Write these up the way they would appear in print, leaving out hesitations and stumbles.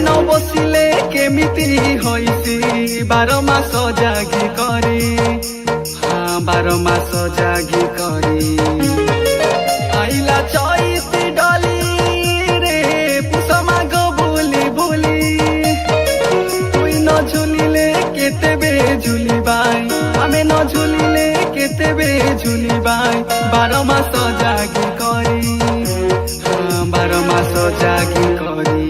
न बसिले केमिति होइसी 12 मास जागी करी हाँ 12 मास जागी करी आइला चैती डली रे पुसमा गो बुली बुली तुई न झुलिले केतेबे झुलिबाई आमे न झुलिले केतेबे झुलिबाई 12 मास जागी करी हाँ 12 मास जागी करी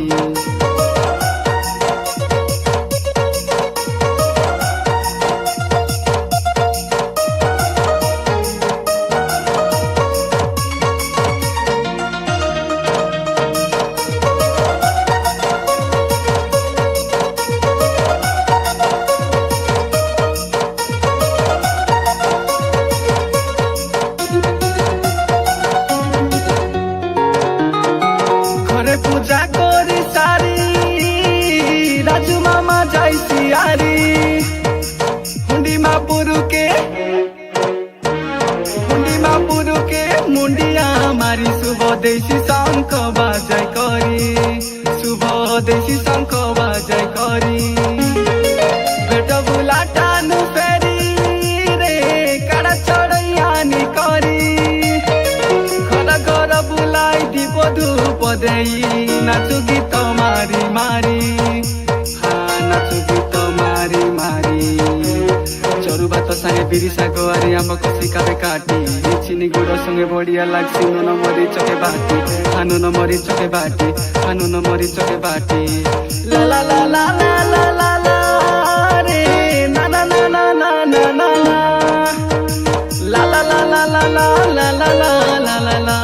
पूजा करी सारी राजू मामा जाइसी आरी हुंडी मापुरु के मुंडिया मारी शुभ देशी शंख बाजाय करी शुभ देशी शंख बाजाय करी बेट बुलाटा नु फेरी रे काड़ा चढ़ैयानी करी घर घर बुलाई दीप धूप देई नाचु गीत मारी मारी हाँ नाचु गीत मारी मारी चरु भात संगे बिरी शाग आरी आम कषि काबे काटी चिनी गुड़ संगे बढ़िया लागसी नुन मरीच के बाटी नुन मरीच के बाटी नुन मरीच के बाटी ला ला ला ला ला ला ला रे ना ना ना ना ना ना ना ला ला ला ला ला ला ला ला ला ला ला